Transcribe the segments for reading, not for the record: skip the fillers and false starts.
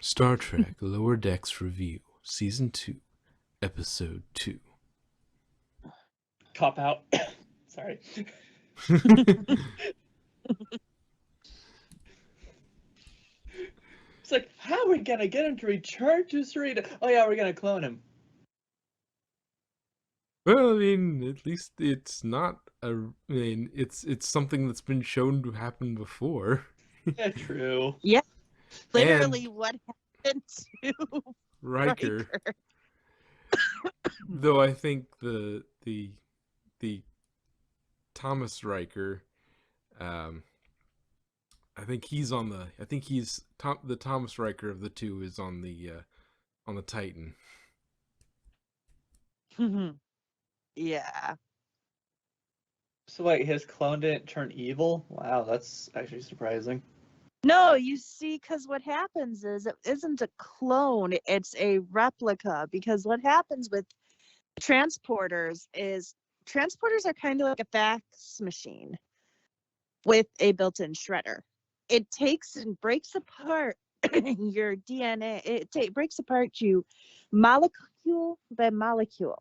Star Trek Lower Decks Review, Season 2, Episode 2. Cop out. Sorry. It's like, how are we gonna get him to return to Sarita? Oh yeah, we're gonna clone him. Well, I mean, at least it's not it's something that's been shown to happen before. Yeah, true. Yeah, literally And what happened to Riker, Riker. though I think the Thomas Riker, I think he's the Thomas Riker of the two is on the Titan. Yeah. So wait, his clone didn't turn evil? Wow, that's actually surprising. No, you see, because what happens is it isn't a clone, it's a replica. Because what happens with transporters is transporters are kind of like a fax machine with a built-in shredder. It takes and breaks apart your DNA. It breaks apart you molecule by molecule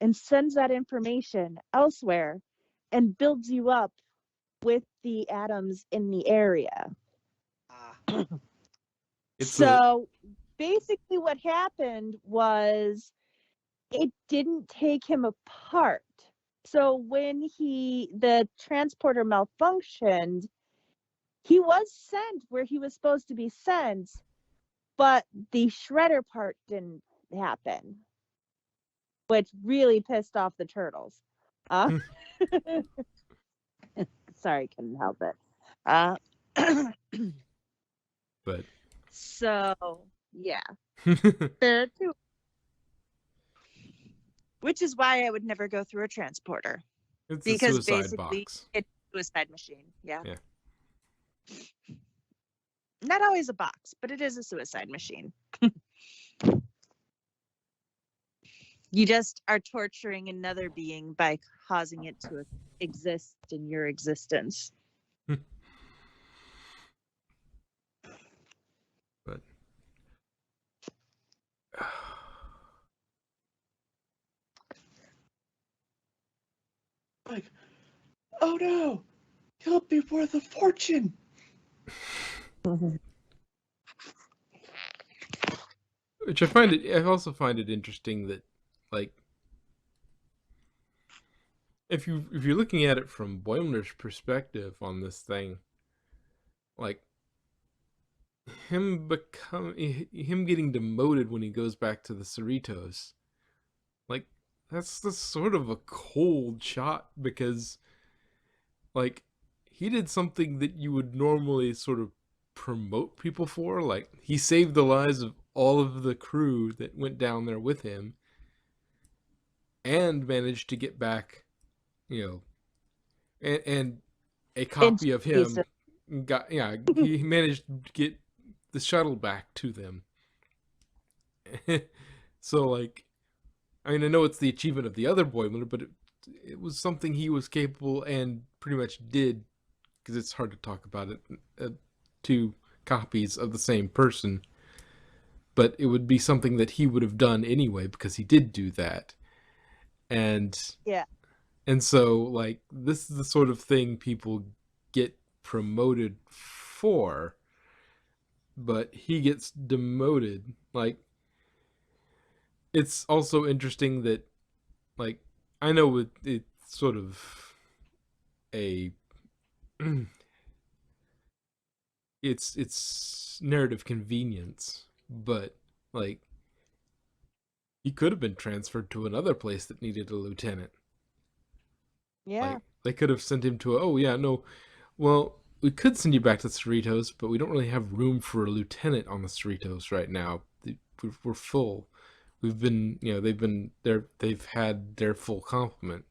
and sends that information elsewhere and builds you up with the atoms in the area. So basically what happened was it didn't take him apart. So when the transporter malfunctioned, he was sent where he was supposed to be sent, but the shredder part didn't happen, which really pissed off the turtles. Sorry, couldn't help it. But So yeah, there too. Which is why I would never go through a transporter. It's because a suicide basically box. it's a suicide machine. Yeah. Yeah. Not always a box, but it is a suicide machine. You just are torturing another being by causing it to exist in your existence. But Like, oh no, he'll be worth a fortune. Which I also find it interesting that, like, if you're looking at it from Boimler's perspective on this thing, like him getting demoted when he goes back to the Cerritos, like that's sort of a cold shot, because like he did something that you would normally sort of promote people for. Like, he saved the lives of all of the crew that went down there with him and managed to get back, and a copy of him he managed to get the shuttle back to them. So, like, I mean, I know it's the achievement of the other Boimler, but it was something he was capable and pretty much did, because it's hard to talk about it, two copies of the same person, but it would be something that he would have done anyway, because he did do that. And so, like, this is the sort of thing people get promoted for, but he gets demoted. Like, it's also interesting that, like, I know it's sort of a it's narrative convenience, but like, he could have been transferred to another place that needed a lieutenant. Yeah. Like, they could have sent him to well, we could send you back to Cerritos, but we don't really have room for a lieutenant on the Cerritos right now. We're full. We've been, they've had their full complement.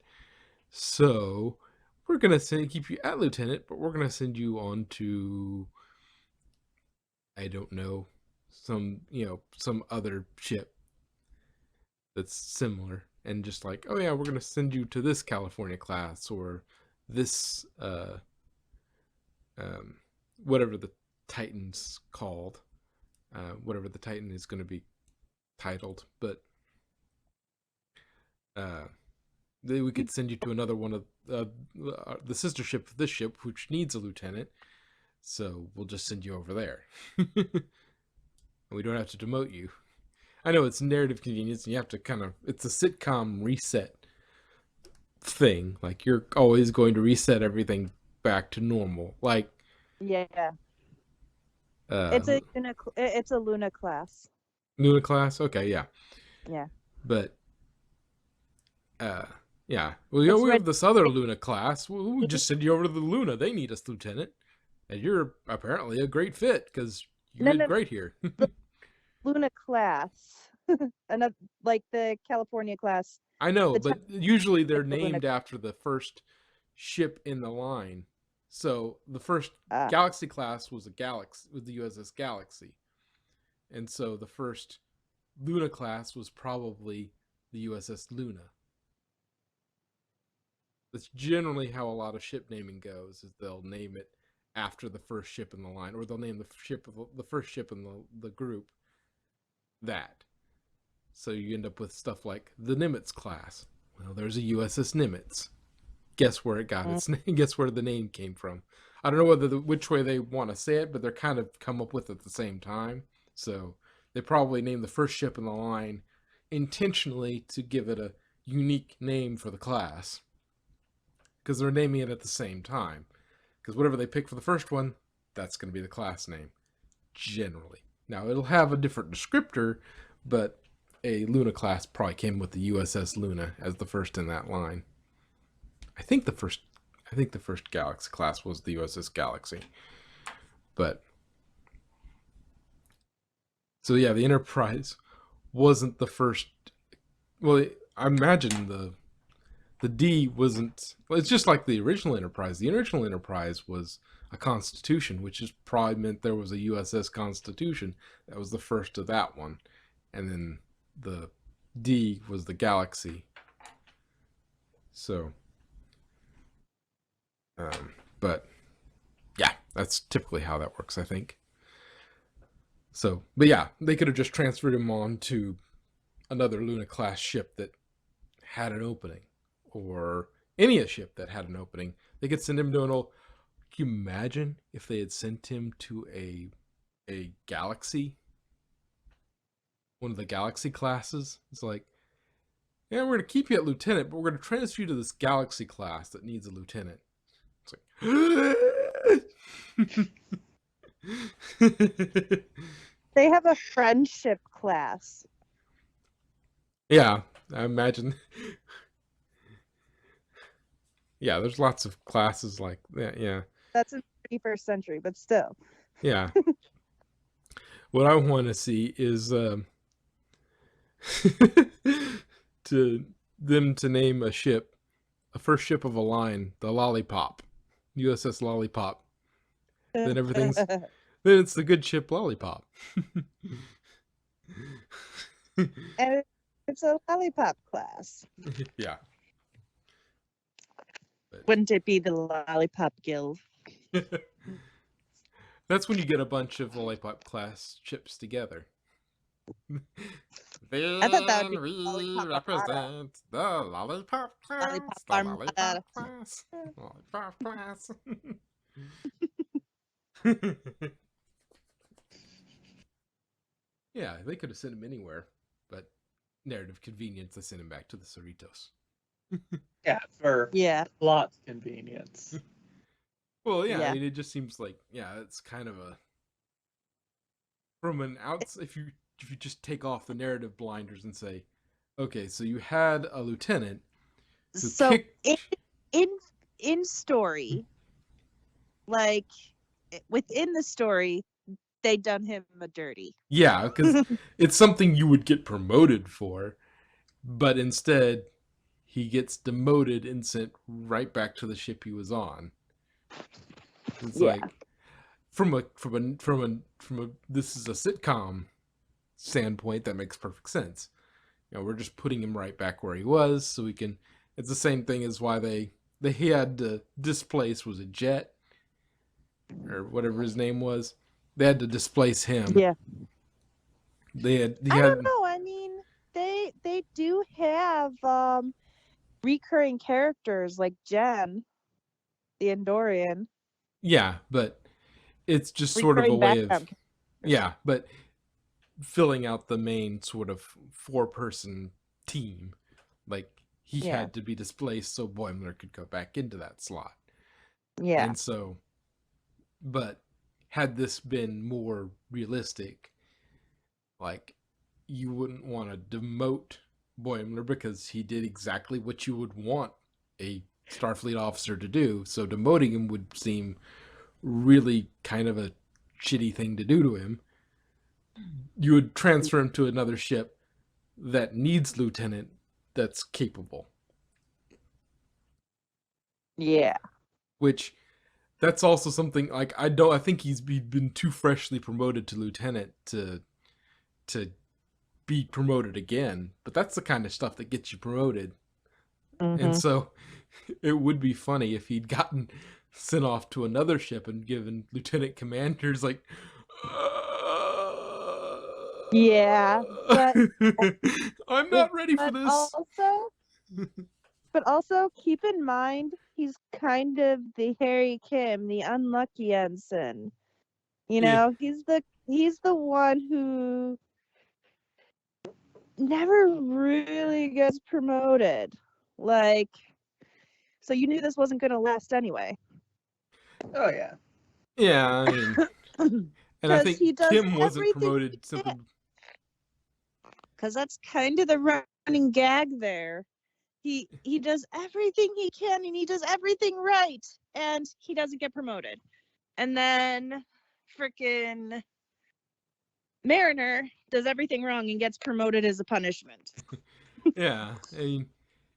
So we're gonna keep you at lieutenant, but we're gonna send you on to, I don't know, some other ship that's similar, and just like, oh yeah, we're gonna send you to this California class, or this whatever the Titan's called. whatever the Titan is going to be titled. But then we could send you to another one of the sister ship of this ship, which needs a lieutenant. So we'll just send you over there. We don't have to demote you. I know it's narrative convenience, and you have to it's a sitcom reset thing. Like, you're always going to reset everything back to normal. Like, Yeah. uh, It's a Luna class. Luna class? Okay, yeah. Yeah. But, yeah. Well, we have this other Luna class. We'll just send you over to the Luna. They need us, Lieutenant. And you're apparently a great fit, because you did great here. Luna class. Another, like the California class. I know, but usually they're the named after the first ship in the line. So the first Ah. Galaxy class was the USS Galaxy. And so the first Luna class was probably the USS Luna. That's generally how a lot of ship naming goes, is they'll name it after the first ship in the line, or they'll name the first ship in the group that. So you end up with stuff like the Nimitz class. Well, there's a USS Nimitz. Guess where it got its name? Guess where the name came from? I don't know which way they want to say it, but they're kind of come up with it at the same time. So they probably named the first ship in the line intentionally to give it a unique name for the class, because they're naming it at the same time. Because whatever they pick for the first one, that's going to be the class name, generally. Now, it'll have a different descriptor, but a Luna class probably came with the USS Luna as the first in that line. I think the first Galaxy class was the USS Galaxy. But so yeah, the Enterprise wasn't the first. Well, I imagine the D wasn't. Well, it's just like the original Enterprise. The original Enterprise was a Constitution, which is probably meant there was a USS Constitution. That was the first of that one, and then the D was the Galaxy. So, but yeah, that's typically how that works, I think. So, but yeah, they could have just transferred him on to another Luna class ship that had an opening, or any ship that had an opening. They could send him to an old. Can you imagine if they had sent him to a Galaxy? One of the Galaxy classes? It's like, yeah, we're going to keep you at Lieutenant, but we're going to transfer you to this Galaxy class that needs a Lieutenant. It's like... They have a friendship class. Yeah, I imagine. Yeah, there's lots of classes like that, yeah. That's in the 21st century, but still. Yeah. What I want to see is to name a ship, a first ship of a line, the Lollipop, USS Lollipop. Then everything's then it's the good ship Lollipop. And it's a lollipop class. Yeah. Wouldn't it be the Lollipop Guild? That's when you get a bunch of Lollipop class ships together. I thought that would be we Lollipop represent the Lollipop class. Lollipop The Armada. Lollipop class. Lollipop class. Yeah, they could have sent him anywhere, but narrative convenience, they sent him back to the Cerritos. Yeah, for plot convenience. Well, yeah, I mean, it just seems like, yeah, it's kind of a, from an outside, if you just take off the narrative blinders and say, okay, so you had a lieutenant who in story, like within the story, they done him a dirty. Yeah, because it's something you would get promoted for, but instead he gets demoted and sent right back to the ship he was on. It's like, from a this is a sitcom standpoint, that makes perfect sense. You know, we're just putting him right back where he was, so we can. It's the same thing as why he had to displace, was it Jet or whatever his name was. They had to displace him. Yeah. He I don't had know. I mean, they do have recurring characters like Jen, the Andorian, yeah, but it's just sort of a recurring way of background characters. yeah, but filling out the main sort of 4-person team. Like he Yeah, had to be displaced so Boimler could go back into that slot. yeah, And so, but had this been more realistic, like you wouldn't want to demote Boimler because he did exactly what you would want a Starfleet officer to do. So demoting him would seem really kind of a shitty thing to do to him. You would transfer him to another ship that needs lieutenant that's capable, yeah. which that's also something like I think he'd been too freshly promoted to lieutenant to be promoted again, but that's the kind of stuff that gets you promoted. And Hmm. so it would be funny if he'd gotten sent off to another ship and given lieutenant commanders like Yeah, I'm not ready for but this. also but also keep in mind he's kind of the Harry Kim, the unlucky ensign. You Yeah, know, he's the one who never really gets promoted. Like, so you knew this wasn't going to last anyway. Oh yeah. yeah. I mean, and I Because think he does Kim wasn't everything promoted simply. because that's kind of the running gag there. He does everything he can and he does everything right and he doesn't get promoted. And then freaking Mariner does everything wrong and gets promoted as a punishment. Yeah, I mean,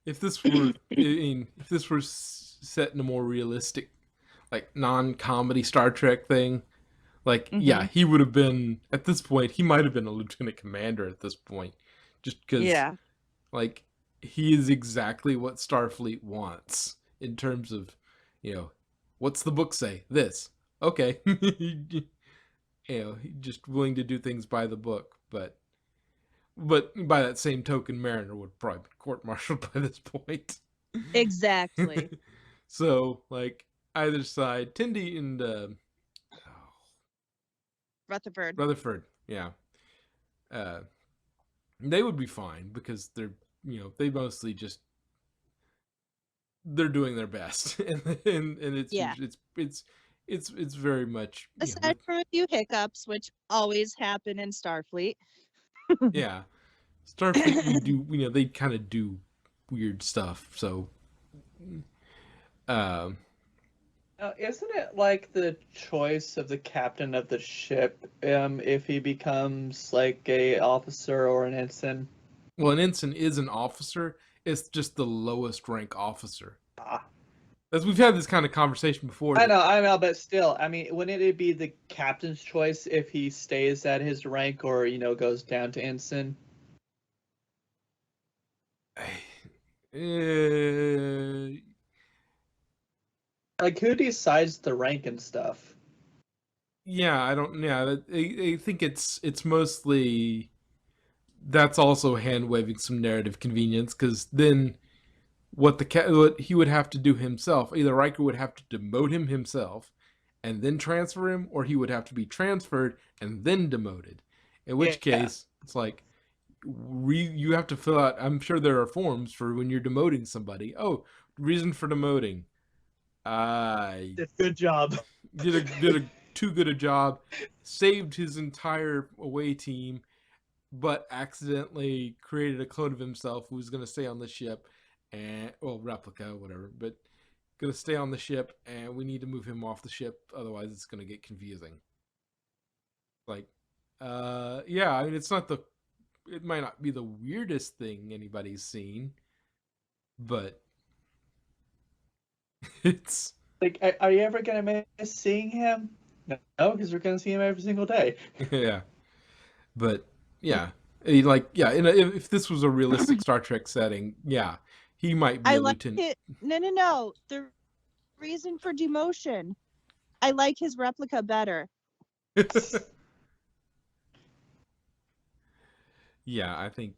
if this were, if this were set in a more realistic, like non-comedy Star Trek thing, like yeah, Hmm. he would have been at this point. He might have been a lieutenant commander at this point, just because Yeah. like he is exactly what Starfleet wants in terms of, what's the book say? This, okay, just willing to do things by the book, but by that same token, Mariner would probably be court-martialed by this point. Exactly. So, like, either side, Tindy and Rutherford. Rutherford, yeah, uh, they would be fine because they mostly just they're doing their best, and it's Yeah. usually it's very much Aside from a few hiccups, which always happen in Starfleet. yeah. Starfleet, we do they kind of do weird stuff, so um Now, isn't it like the choice of the captain of the ship, if he becomes like a officer or an ensign? well, an ensign is an officer. It's just the lowest rank officer. Ah, As we've had this kind of conversation before, I know, but still, I mean, wouldn't it be the captain's choice if he stays at his rank or goes down to ensign? uh, Like, who decides the rank and stuff? yeah, I don't. Yeah, I think it's mostly that's also hand waving some narrative convenience because then what he would have to do himself, either Riker would have to demote him himself and then transfer him, or he would have to be transferred and then demoted. In which Yeah, case, it's like you have to fill out. I'm sure there are forms for when you're demoting somebody. Oh, reason for demoting. I good job. did a too good a job, saved his entire away team, but accidentally created a clone of himself who was going to stay on the ship, and well, replica, whatever, but going to stay on the ship, and we need to move him off the ship, otherwise it's going to get confusing. Like, yeah, I mean, it might not be the weirdest thing anybody's seen, but it's Like, are you ever gonna miss seeing him? No, because we're gonna see him every single day. yeah, but yeah, like yeah, if this was a realistic Star Trek setting, yeah, he might be I a like lieutenant. it. No, no, no. The reason for demotion. I like his replica better. Yeah, I think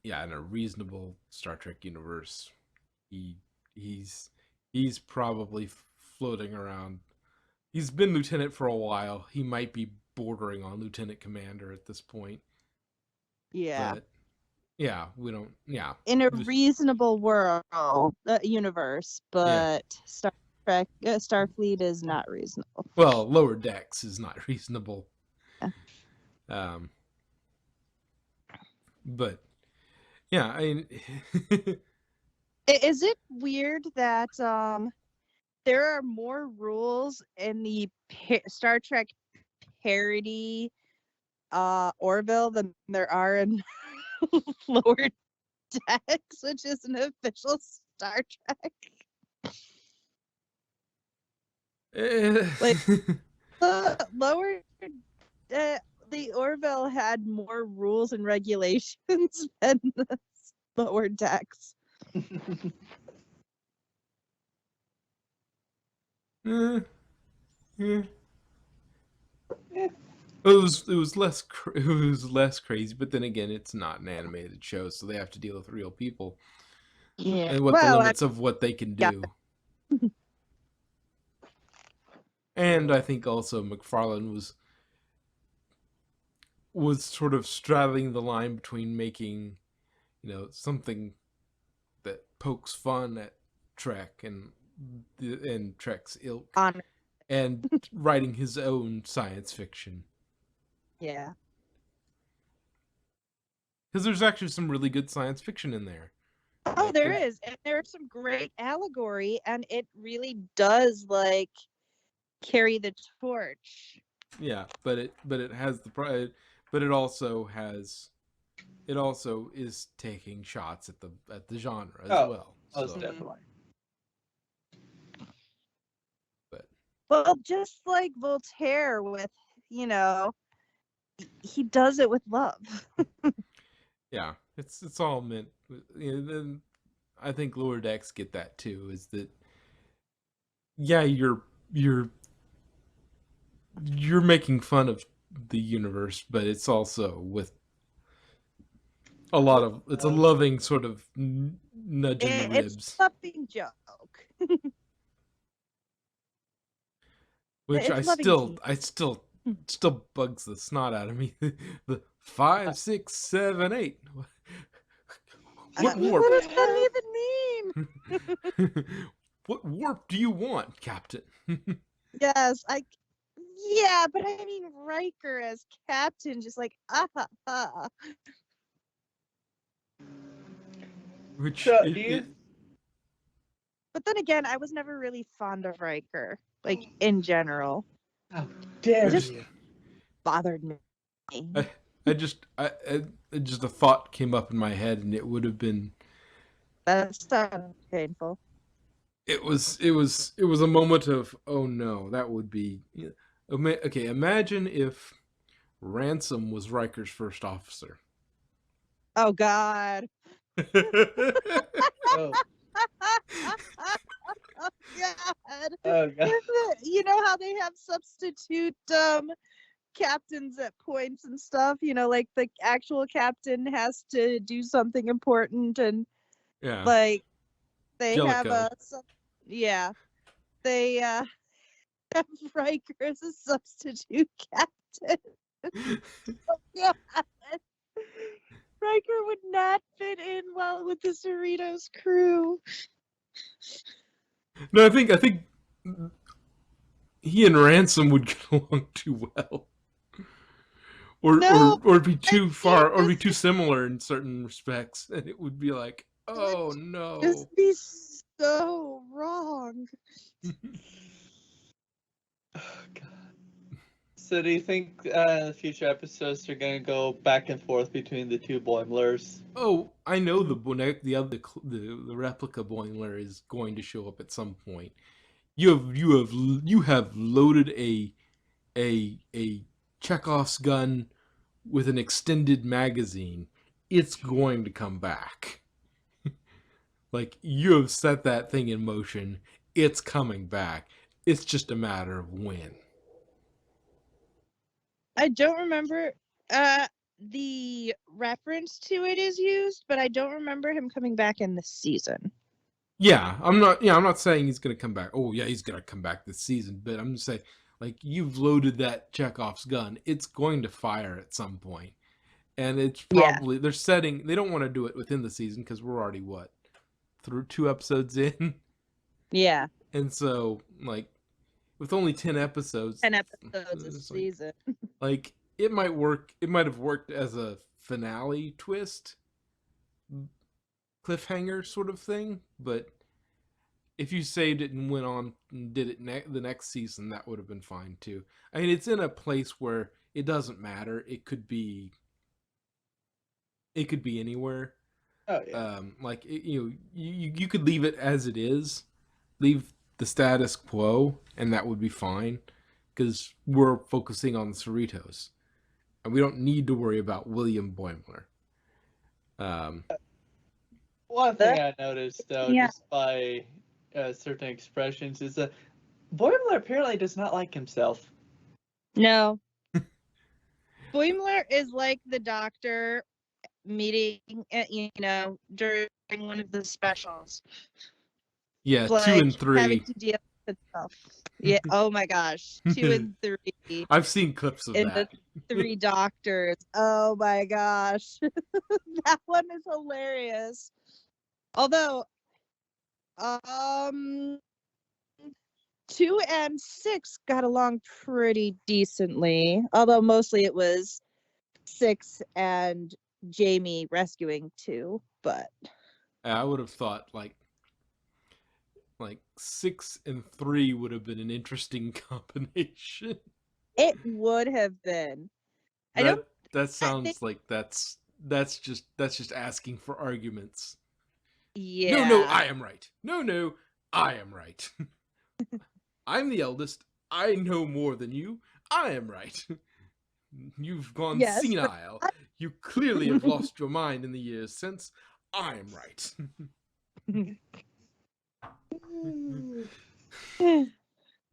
in a reasonable Star Trek universe, he he's he's probably floating around. He's been lieutenant for a while. He might be bordering on lieutenant commander at this point. Yeah. But yeah, we don't. Yeah, In a just reasonable world universe, yeah. but Star Trek, Starfleet is not reasonable. Well, lower decks is not reasonable. Yeah. Um, but yeah, I mean, Is it weird that there are more rules in the Star Trek parody Orville than there are in Lower Decks, which is an official Star Trek? Like Lower the Orville had more rules and regulations than the Lower Decks. yeah. It was less crazy, but then again, it's not an animated show, so they have to deal with real people Yeah. and what the Well, limits of what they can yeah. do. And I think also McFarlane was sort of straddling the line between making, something that pokes fun at Trek and Trek's ilk, On and writing his own science fiction. yeah. Because there's actually some really good science fiction in there. Oh, there is, and there's some great allegory, and it really does like carry the torch. Yeah, but it has the pride, but it also is taking shots at the genre as well. Most So, definitely. but Well, just like Voltaire with, he does it with love. yeah, it's all meant. Then I think Lower Decks get that too. Is that you're making fun of the universe, but it's also with a lot of it's a loving sort of nudge in the ribs. It's a loving joke. Which It's still bugs the snot out of me. The 5, 6, 7, 8. What warp? What does that even mean? What warp do you want, Captain? Yes, yeah, but I mean Riker as captain, just like Which So, But then again, I was never really fond of Riker, like in general. How dare Just you? bothered me. I just a thought came up in my head, and it would have been. That sounds painful. It was a moment of, oh no, that would be. Okay, imagine if Ransom was Riker's first officer. Oh God. Oh. Oh God. Oh, God. You know how they have substitute captains at points and stuff, like the actual captain has to do something important, and Yeah. like they Jellicoe. have they have Riker as a substitute captain. Yeah. Riker would not fit in well with the Cerritos crew. No, I think he and Ransom would get along too well, or be too far, or be too similar in certain respects, and it would be like, oh no, this would be so wrong. Oh, God. So do you think future episodes are going to go back and forth between the two Boimlers? Oh, I know the replica Boimler is going to show up at some point. You have loaded a Chekhov's gun with an extended magazine. It's going to come back. Like, you have set that thing in motion. It's coming back. It's just a matter of when. I don't remember the reference to it is used, but I don't remember him coming back in this season. Yeah, I'm not saying he's gonna come back. Oh yeah, he's gonna come back this season, but I'm just saying, like, you've loaded that Chekhov's gun. It's going to fire at some point. And it's Yeah. probably they don't want to do it within the season because we're already through 2 episodes in. Yeah. And so, like, with only 10 episodes, 10 episodes a it's season. like it might work. It might have worked as a finale twist, cliffhanger sort of thing. But if you saved it and went on and did it the next season, that would have been fine too. I mean, it's in a place where it doesn't matter. It could be anywhere. Oh yeah. Like you could leave it as it is, leave the status quo, and that would be fine, because we're focusing on the Cerritos, and we don't need to worry about William Boimler. One thing I noticed, though, Yeah. just by certain expressions, is that Boimler apparently does not like himself. No. Boimler is like the doctor meeting, during one of the specials. Yeah, Like, 2 and 3. having to deal with stuff. Yeah. Oh my gosh. 2 and 3. I've seen clips of And that. the 3 doctors. Oh my gosh. That one is hilarious. Although, 2 and 6 got along pretty decently. Although mostly it was 6 and Jamie rescuing 2, but I would have thought like 6 and 3 would have been an interesting combination. it would have been. That sounds like that's just asking for arguments. Yeah. No, I am right. No, I am right. I'm the eldest. I know more than you. I am right. You've gone Yes, senile. You clearly have lost your mind in the years since. I am right.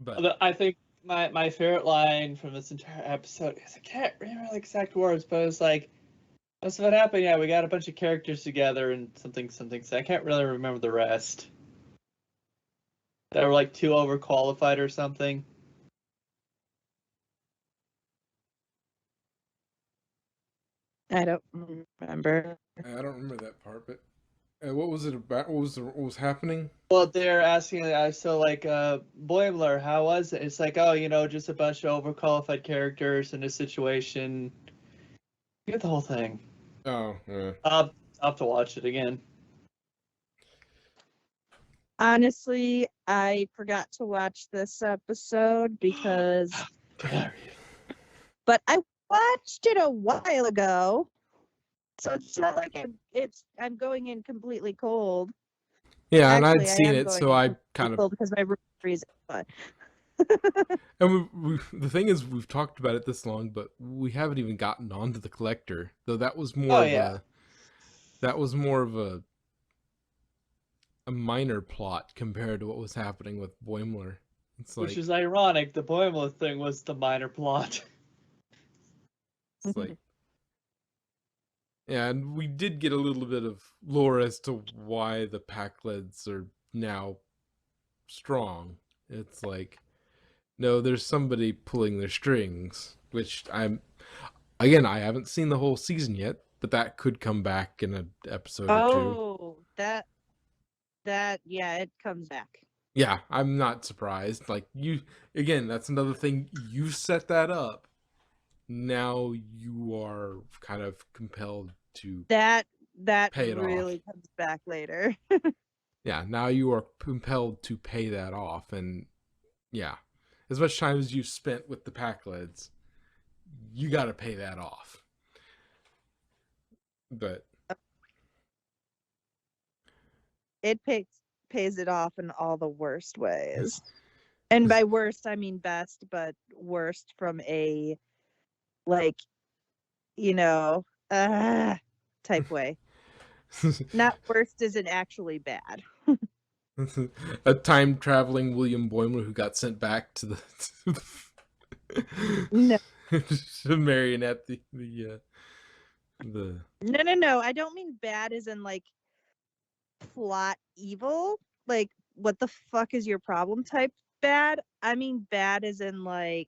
But I think my favorite line from this entire episode is, I can't remember the exact words, but it was like, that's what happened. Yeah, we got a bunch of characters together and something. So I can't really remember the rest. They were like too overqualified or something. I don't remember. I don't remember that part. But what was it about? What was happening? Well, they're asking, Boimler, how was it? It's like, oh, just a bunch of overqualified characters in a situation. You get the whole thing. Oh, yeah. I'll have to watch it again. Honestly, I forgot to watch this episode because, but I watched it a while ago, so it's not like I'm going in completely cold. Yeah, and Actually, I'd seen it, so I kind of cold because my room is freezing. But and the thing is, we've talked about it this long, but we haven't even gotten onto the Collector, though that was more of a minor plot compared to what was happening with Boimler. Which is ironic. The Boimler thing was the minor plot. It's like, yeah, and we did get a little bit of lore as to why the Packleds are now strong. It's like, no, there's somebody pulling their strings, which I haven't seen the whole season yet, but that could come back in an episode or two. Oh, that yeah, it comes back. Yeah, I'm not surprised. Like, that's another thing. You set that up. Now you are kind of compelled to that pay it really off. comes back later. Yeah, now you are compelled to pay that off, and yeah, as much time as you've spent with the Packleds, you got to pay that off. But it pays it off in all the worst ways. And by worst, I mean best, but worst from a, type way. Not worst isn't actually bad. A time-traveling William Boimler who got sent back to No. to marionette the The No. I don't mean bad as in like plot evil. Like, what the fuck is your problem type bad? I mean bad as in like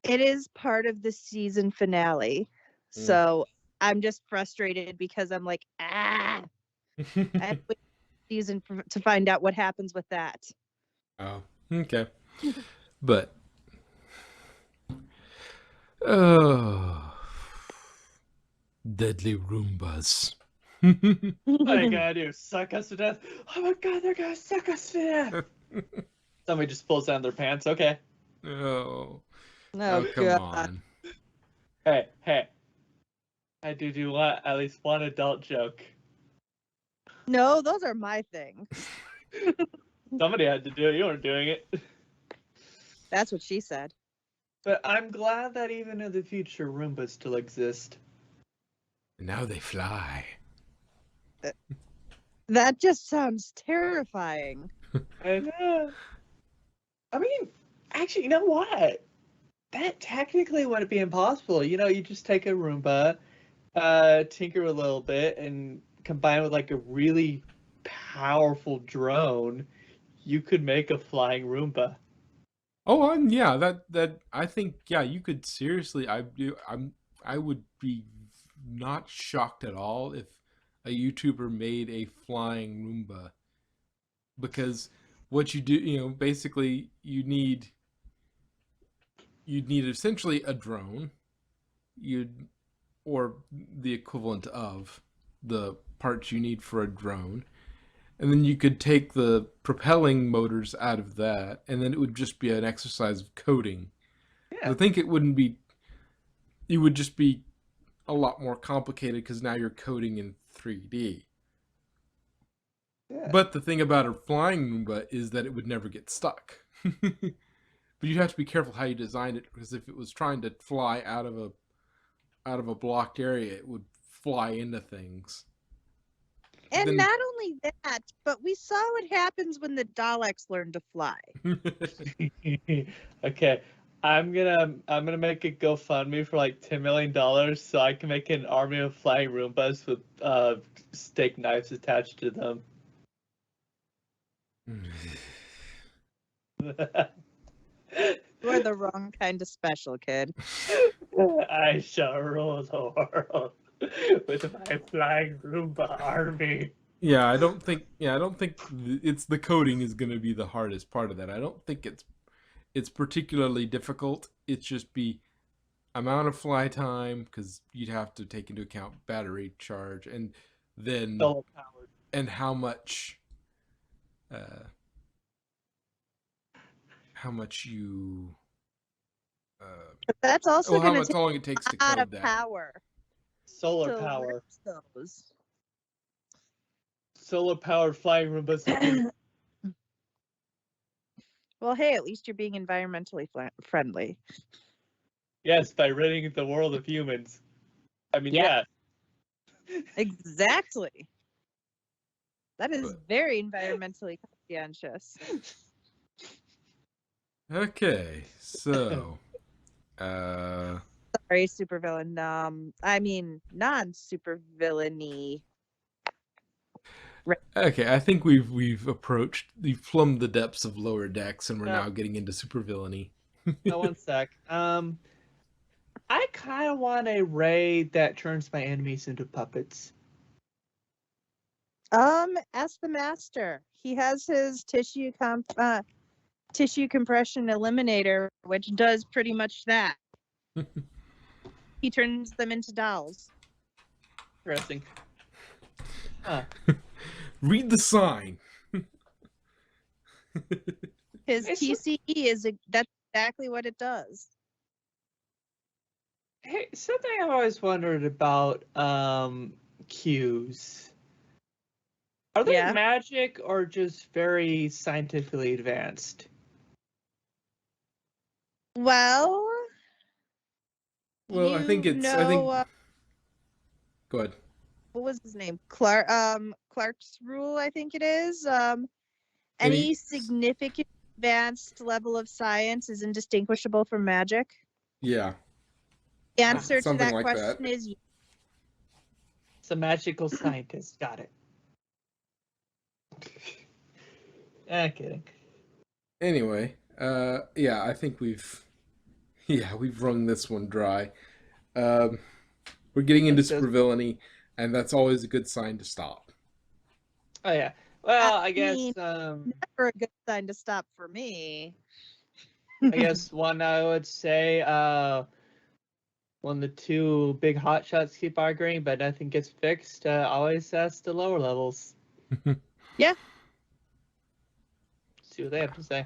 it is part of the season finale. So I'm just frustrated because I'm like, I have to wait season to find out what happens with that. Oh, okay. But oh, deadly Roombas. What are they gonna do? Suck us to death? Oh my god, they're gonna suck us to death! Somebody just pulls down their pants. Okay. Oh, Oh come god. on. Hey. I do want at least one adult joke. No, those are my things. Somebody had to do it. You weren't doing it. That's what she said. But I'm glad that even in the future, Roombas still exist. Now they fly. That just sounds terrifying. I know. I mean, actually, you know what? That technically wouldn't be impossible. You just take a Roomba, tinker a little bit, and combine with like a really powerful drone. You could make a flying Roomba. Oh, yeah, that I think you could seriously. I would be not shocked at all if a YouTuber made a flying Roomba, because what you do, basically you'd need essentially a drone, or the equivalent of the parts you need for a drone. And then you could take the propelling motors out of that, and then it would just be an exercise of coding. Yeah. I think it would just be a lot more complicated because now you're coding in 3D. Yeah. But the thing about a flying Roomba is that it would never get stuck. But you have to be careful how you design it, because if it was trying to fly out of a blocked area, it would fly into things. And Then- not only that, but we saw what happens when the Daleks learn to fly. Okay, I'm gonna make a GoFundMe for like $10 million so I can make an army of flying Roombas with steak knives attached to them. You're the wrong kind of special, kid. I shall rule the world with my flying Roomba army. Yeah, I don't think it's the coding is going to be the hardest part of that. I don't think it's particularly difficult. It's just the amount of fly time, because you'd have to take into account battery charge, and then Solar powered. and how much you But that's also how going to long it takes to take a lot code of that. power. Solar to power. lift those. Solar powered flying Roombas. Well, hey, at least you're being environmentally friendly. Yes, by ridding the world of humans. I mean, Yeah. yeah. Exactly. That is very environmentally conscientious. Okay, so Sorry, supervillain. I mean, non-supervillainy. Okay, I think we've plumbed the depths of Lower Decks, and we're now getting into supervillainy. No, one sec. I kind of want a raid that turns my enemies into puppets. Ask the master. He has his tissue compression eliminator, which does pretty much that. He turns them into dolls. Interesting. Huh. Read the sign. His TCE that's exactly what it does. Hey, something I've always wondered about cues. Are they magic or just very scientifically advanced? Well, I think go ahead. What was his name? Clark's rule, I think it is. Any significant advanced level of science is indistinguishable from magic. Yeah. The answer to Something that like question that. is It's a magical scientist. Got it. Kidding. Anyway, yeah, I think we've wrung this one dry. Um, we're getting into That's just. supervillainy, and that's always a good sign to stop. Oh yeah. Well, I I guess. mean, never a good sign to stop for me. I guess one I would say. When the two big hotshots keep arguing, but nothing gets fixed, always ask the lower levels. Yeah. See what they have to say.